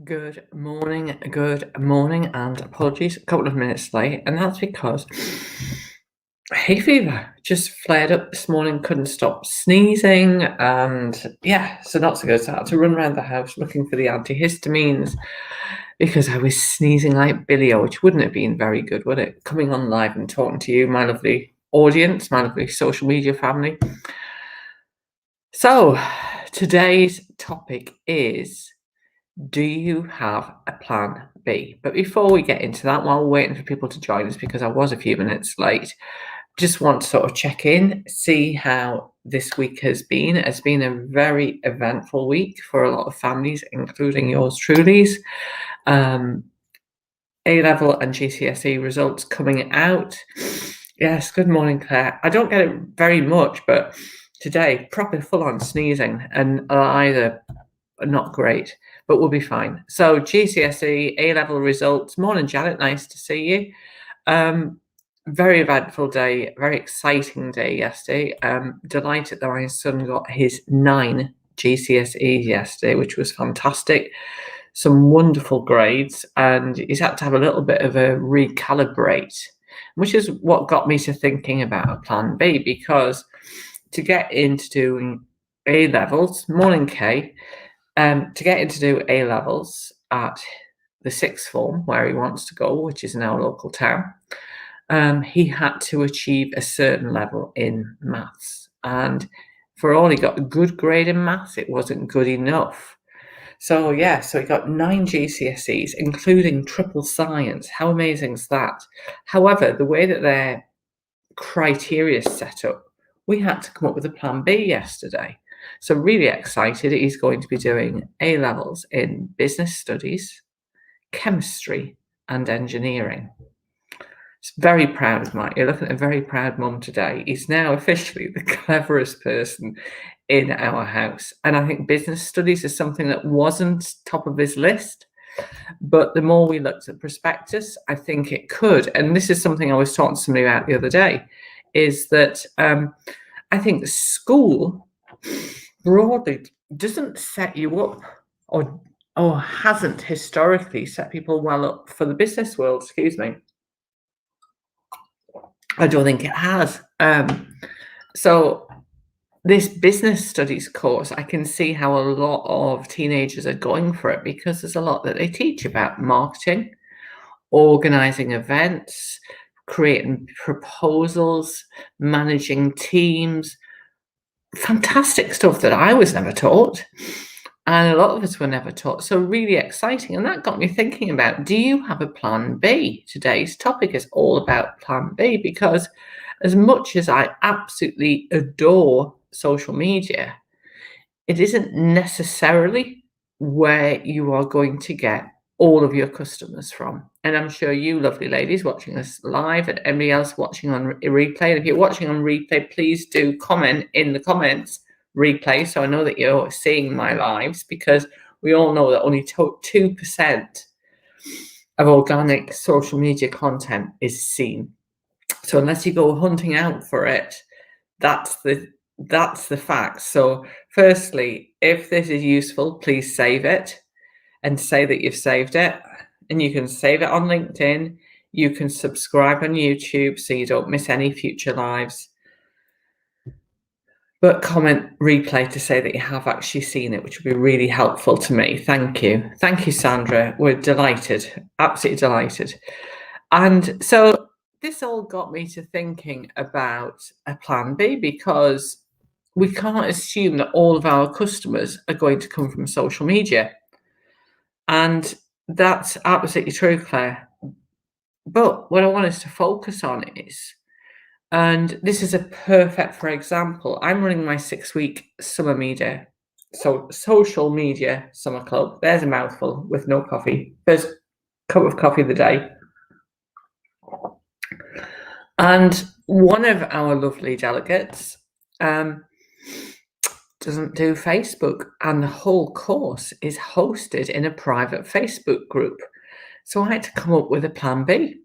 Good morning, and apologies, a couple of minutes late, and that's because hay fever just flared up this morning, couldn't stop sneezing, and yeah, so not so good. So I had to run around the house looking for the antihistamines because I was sneezing like Billy O, which wouldn't have been very good, would it? Coming on live and talking to you, my lovely audience, my lovely social media family. So today's topic is, do you have a plan B? But before we get into that, while we're waiting for people to join us, because I was a few minutes late, just want to sort of check in, see how this week has been. It's been a very eventful week for a lot of families, including yours truly's. A-level and GCSE results coming out. Yes, good morning, Claire. I don't get it very much, but today, proper full-on sneezing and either not great, but we'll be fine. So GCSE, A-level results. Morning, Janet. Nice to see you. Very eventful day, very exciting day yesterday. Delighted that my son got his 9 GCSEs yesterday, which was fantastic. Some wonderful grades, and he's had to have a little bit of a recalibrate, which is what got me to thinking about a plan B, because to get into doing A-levels, morning Kay, to get into do A-levels at the sixth form where he wants to go, which is in our local town, he had to achieve a certain level in maths. And for all he got a good grade in maths, it wasn't good enough. So he got 9 GCSEs, including triple science. How amazing is that? However, the way that their criteria is set up, we had to come up with a plan B yesterday. So really excited. He's going to be doing A-levels in business studies, chemistry, and engineering. He's very proud of Mike. You're looking at a very proud mum today. He's now officially the cleverest person in our house. And I think business studies is something that wasn't top of his list. But the more we looked at prospectus, I think it could. And this is something I was talking to somebody about the other day, is that I think school broadly doesn't set you up, or hasn't historically set people well up for the business world. Excuse me. I don't think it has. So this business studies course, I can see how a lot of teenagers are going for it, because there's a lot that they teach about marketing, organizing events, creating proposals, managing teams. Fantastic stuff that I was never taught, and a lot of us were never taught. So really exciting. And that got me thinking about, do you have a plan B? Today's topic is all about plan B, because as much as I absolutely adore social media, it isn't necessarily where you are going to get all of your customers from. And I'm sure you lovely ladies watching this live, and anybody else watching on replay, and if you're watching on replay, please do comment in the comments replay, so I know that you're seeing my lives, because we all know that only 2% of organic social media content is seen. So unless you go hunting out for it, that's the fact. So firstly, if this is useful, please save it and say that you've saved it. And you can save it on LinkedIn. You can subscribe on YouTube so you don't miss any future lives. But comment replay to say that you have actually seen it, which would be really helpful to me. Thank you. Thank you, Sandra. We're delighted, absolutely delighted. And so this all got me to thinking about a plan B, because we can't assume that all of our customers are going to come from social media. And that's absolutely true, Claire. But what I want us to focus on is, and this is a perfect, for example, I'm running my 6-week summer media, so social media summer club. There's a mouthful with no coffee. First cup of coffee of the day. And one of our lovely delegates doesn't do Facebook, and the whole course is hosted in a private Facebook group. So I had to come up with a plan B.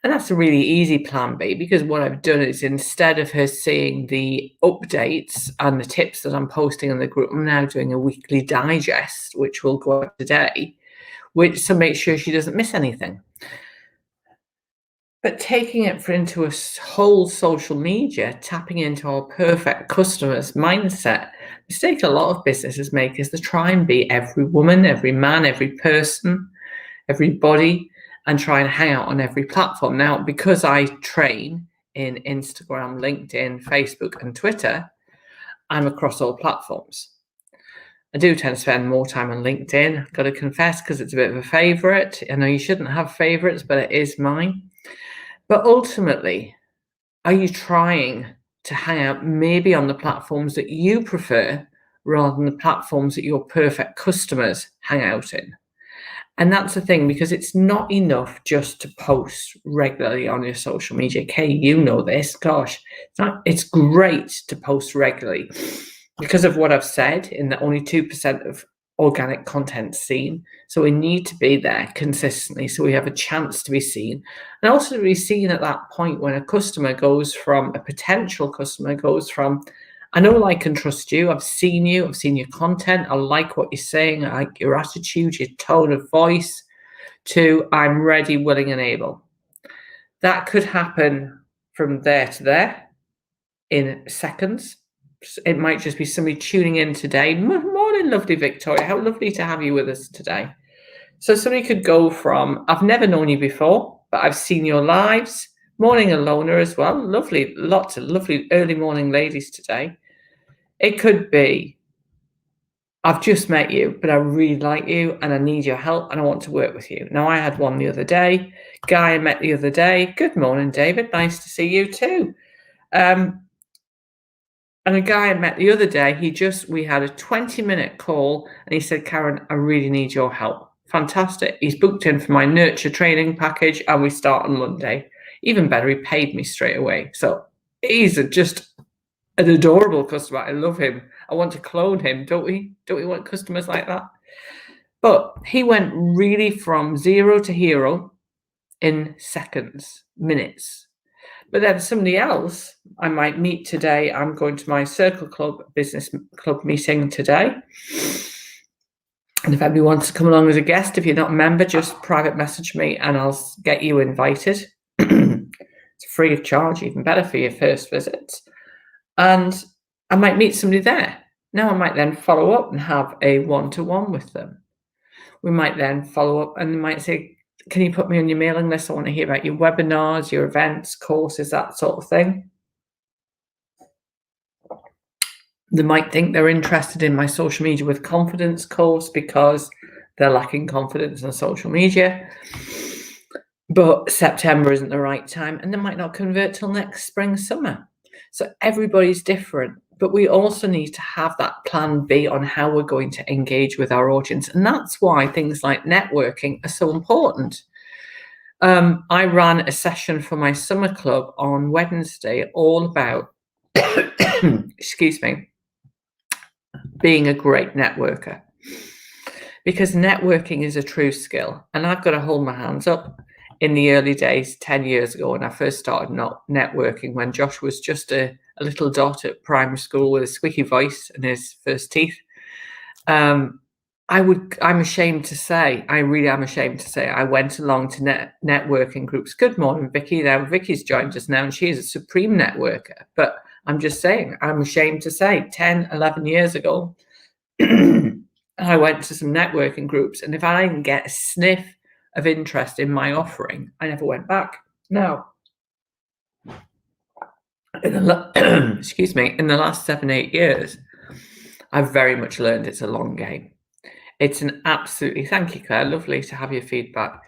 And that's a really easy plan B, because what I've done is, instead of her seeing the updates and the tips that I'm posting in the group, I'm now doing a weekly digest, which will go out today, so make sure she doesn't miss anything. But taking it into a whole social media, tapping into our perfect customers mindset, mistake a lot of businesses make is to try and be every woman, every man, every person, everybody, and try and hang out on every platform. Now, because I train in Instagram, LinkedIn, Facebook, and Twitter, I'm across all platforms. I do tend to spend more time on LinkedIn, I've got to confess, because it's a bit of a favorite. I know you shouldn't have favorites, but it is mine. But ultimately, are you trying to hang out maybe on the platforms that you prefer rather than the platforms that your perfect customers hang out in? And that's the thing, because it's not enough just to post regularly on your social media. Kay, you know this. Gosh, it's great to post regularly because of what I've said, in that only 2% of organic content seen. So we need to be there consistently so we have a chance to be seen. And also to be seen at that point when a potential customer goes from, I know, like, and trust you, I've seen your content, I like what you're saying, I like your attitude, your tone of voice, to I'm ready, willing, and able. That could happen from there to there in seconds. It might just be somebody tuning in today. Morning, lovely Victoria. How lovely to have you with us today. So somebody could go from, I've never known you before, but I've seen your lives. Morning, Alona, as well. Lovely, lots of lovely early morning ladies today. It could be, I've just met you, but I really like you and I need your help and I want to work with you. Now, I had one the other day. Guy I met the other day. Good morning, David. Nice to see you too. And a guy I met the other day, we had a 20-minute call and he said, Karen, I really need your help. Fantastic. He's booked in for my nurture training package and we start on Monday. Even better, he paid me straight away. So he's just an adorable customer. I love him. I want to clone him, don't we? Don't we want customers like that? But he went really from zero to hero in seconds, minutes. But then somebody else I might meet today, I'm going to my Circle Club Business Club meeting today. And if anybody wants to come along as a guest, if you're not a member, just private message me and I'll get you invited. It's free of charge, even better for your first visit. And I might meet somebody there. Now I might then follow up and have a one-to-one with them. We might then follow up and they might say, can you put me on your mailing list? I want to hear about your webinars, your events, courses, that sort of thing. They might think they're interested in my social media with confidence course because they're lacking confidence on social media. But September isn't the right time and they might not convert till next spring, summer. So everybody's different. But we also need to have that plan B on how we're going to engage with our audience. And that's why things like networking are so important. I ran a session for my summer club on Wednesday all about, excuse me, being a great networker. Because networking is a true skill. And I've got to hold my hands up. In the early days, 10 years ago, when I first started not networking, when Josh was just a little dot at primary school with a squeaky voice and his first teeth, I'm ashamed to say, I really am ashamed to say, I went along to networking groups. Good morning, Vicky. Now, Vicky's joined us now, and she is a supreme networker. But I'm just saying, I'm ashamed to say, 10, 11 years ago, I went to some networking groups, and if I didn't get a sniff of interest in my offering, I never went back. Now, excuse me, in the last 7-8 years, I've very much learned it's a long game. It's an absolutely, thank you, Claire, lovely to have your feedback.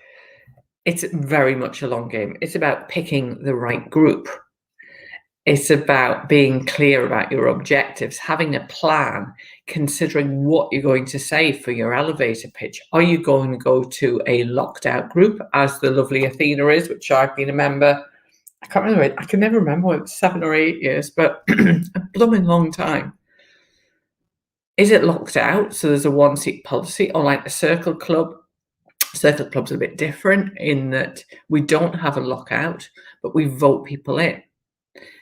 It's very much a long game. It's about picking the right group. It's about being clear about your objectives, having a plan, considering what you're going to say for your elevator pitch. Are you going to go to a locked out group, as the lovely Athena is, which I've been a member, I can't remember, I can never remember what, 7 or 8 years, but a blooming long time. Is it locked out? So there's a one-seat policy, or like the Circle Club, Circle Club's a bit different in that we don't have a lockout, but we vote people in.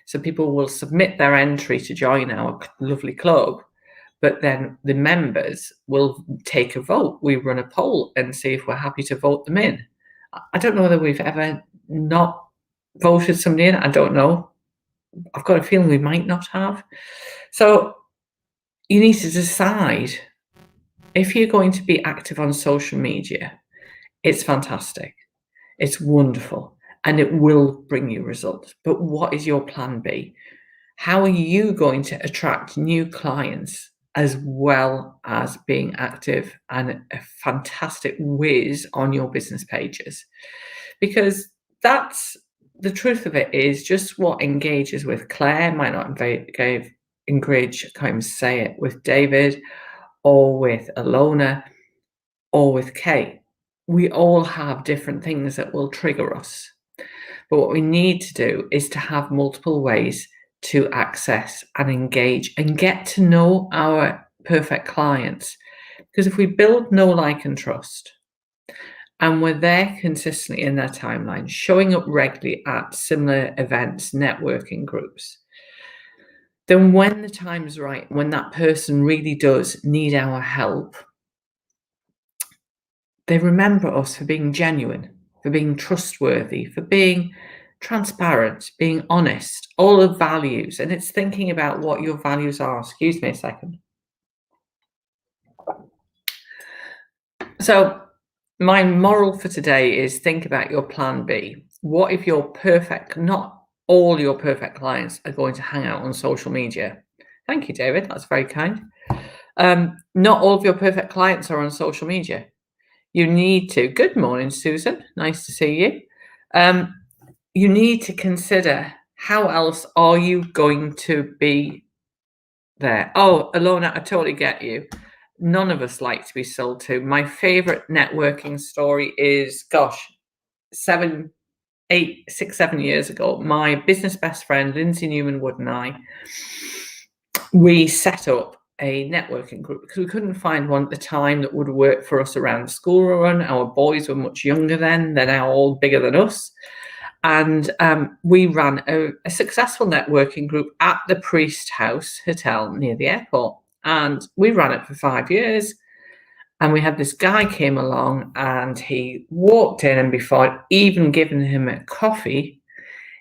So people will submit their entry to join our lovely club, but then the members will take a vote. We run a poll and see if we're happy to vote them in. I don't know whether we've ever not voted somebody in. I don't know. I've got a feeling we might not have. So you need to decide if you're going to be active on social media. It's fantastic. It's wonderful. And it will bring you results. But what is your plan B? How are you going to attract new clients as well as being active and a fantastic whiz on your business pages? Because that's the truth of it, is just what engages with Claire might not engage, I can't even say it, with David or with Alona or with Kate. We all have different things that will trigger us. But what we need to do is to have multiple ways to access and engage and get to know our perfect clients. Because if we build know, like, and trust, and we're there consistently in their timeline, showing up regularly at similar events, networking groups, then when the time's right, when that person really does need our help, they remember us for being genuine, for being trustworthy, for being transparent, being honest, all the values. And it's thinking about what your values are. Excuse me a second. So my moral for today is think about your plan B. What if your perfect, not all your perfect clients are going to hang out on social media? Thank you, David. That's very kind. Not all of your perfect clients are on social media. You need to. Good morning, Susan. Nice to see you. You need to consider, how else are you going to be there? Oh, Alona, I totally get you. None of us like to be sold to. My favorite networking story is, 7 years ago, my business best friend, Lindsay Newman Wood, and I, we set up a networking group because we couldn't find one at the time that would work for us around the school run. Our boys were much younger then. They're now all bigger than us. And we ran a successful networking group at the Priest House Hotel near the airport. And we ran it for 5 years. And we had this guy came along and he walked in, and before even giving him a coffee,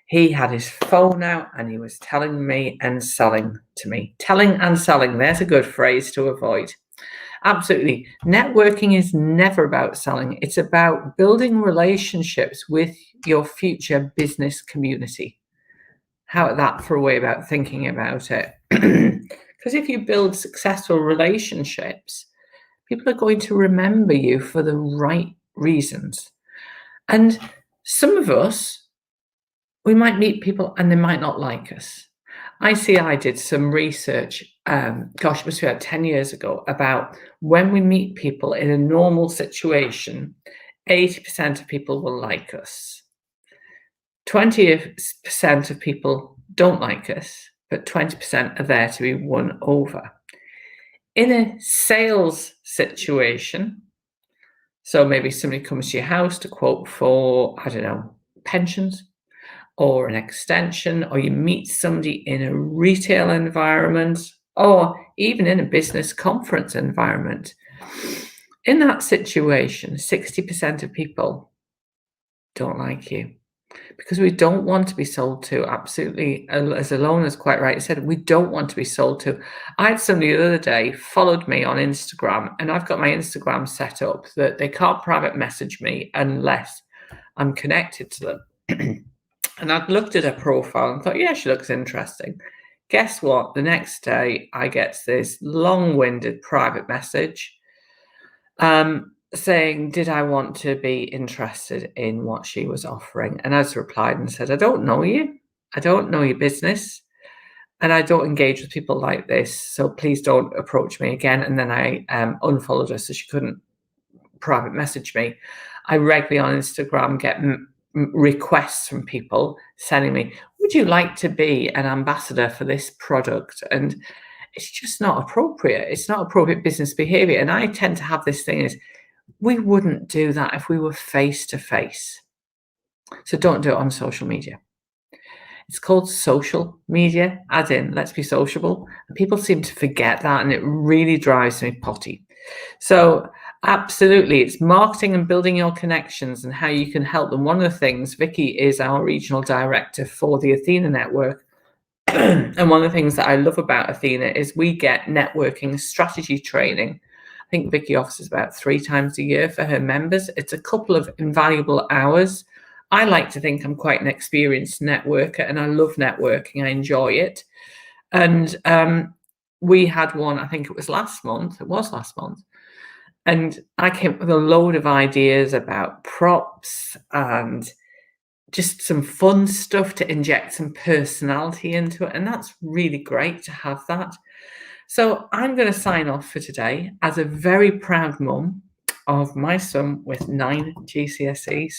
he had his phone out and he was telling me and selling to me. Telling and selling, there's a good phrase to avoid. Absolutely. Networking is never about selling. It's about building relationships with your future business community. How about that for a way about thinking about it? Because if you build successful relationships, people are going to remember you for the right reasons. And some of us, we might meet people and they might not like us. ICI did some research, it must be about 10 years ago, about when we meet people in a normal situation, 80% of people will like us. 20% of people don't like us, but 20% are there to be won over. In a sales situation, so maybe somebody comes to your house to quote for, I don't know, pensions, or an extension, or you meet somebody in a retail environment, or even in a business conference environment. In that situation, 60% of people don't like you because we don't want to be sold to. Absolutely, as Alona's quite right said, we don't want to be sold to. I had somebody the other day followed me on Instagram, and I've got my Instagram set up that they can't private message me unless I'm connected to them. And I'd looked at her profile and thought, yeah, she looks interesting. Guess what? The next day, I get this long-winded private message saying, did I want to be interested in what she was offering? And I just replied and said, I don't know you. I don't know your business. And I don't engage with people like this. So please don't approach me again. And then I unfollowed her so she couldn't private message me. I regularly on Instagram get requests from people sending me, would you like to be an ambassador for this product? And it's just not appropriate. It's not appropriate business behavior. And I tend to have this thing is, we wouldn't do that if we were face to face. So don't do it on social media. It's called social media, as in let's be sociable. And people seem to forget that, and it really drives me potty. So absolutely, it's marketing and building your connections and how you can help them. One of the things, Vicky is our regional director for the Athena Network. And one of the things that I love about Athena is we get networking strategy training. I think Vicky offers about 3 times a year for her members. It's a couple of invaluable hours. I like to think I'm quite an experienced networker, and I love networking. I enjoy it. And we had one, I think it was last month. It was last month. And I came up with a load of ideas about props and just some fun stuff to inject some personality into it. And that's really great to have that. So I'm going to sign off for today as a very proud mum of my son with 9 GCSEs.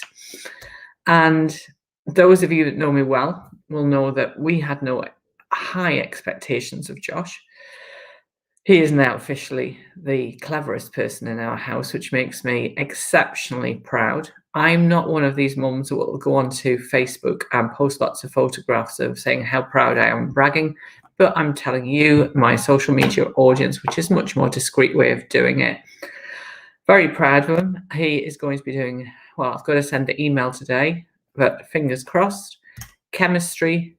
And those of you that know me well will know that we had no high expectations of Josh. He is now officially the cleverest person in our house, which makes me exceptionally proud. I'm not one of these mums who will go onto Facebook and post lots of photographs of saying how proud I am, bragging, but I'm telling you, my social media audience, which is a much more discreet way of doing it. Very proud of him. He is going to be doing, well, I've got to send the email today, but fingers crossed, chemistry,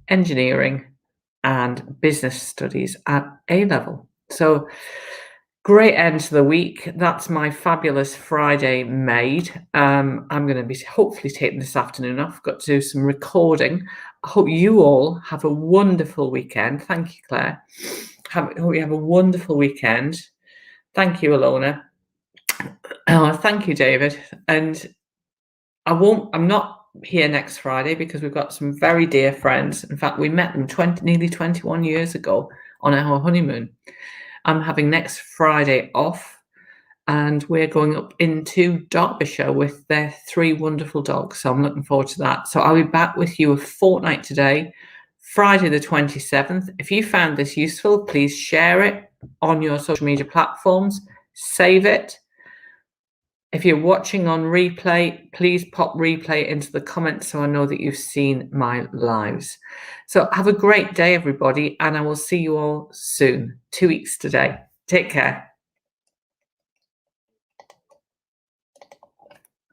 engineering, and business studies at A level. So great end to the week. That's my fabulous Friday made. I'm going to be hopefully taking this afternoon off. Got to do some recording. I hope you all have a wonderful weekend. Thank you, Claire. Hope you have a wonderful weekend. Thank you, Alona. Thank you, David. And I'm not here next Friday because we've got some very dear friends. In fact, we met them nearly 21 years ago on our honeymoon. I'm having next Friday off, and we're going up into Derbyshire with their 3 wonderful dogs. So I'm looking forward to that. So I'll be back with you a fortnight today, Friday the 27th. If you found this useful, please share it on your social media platforms, save it. If you're watching on replay, please pop replay into the comments so I know that you've seen my lives. So have a great day, everybody, and I will see you all soon, 2 weeks today. Take care.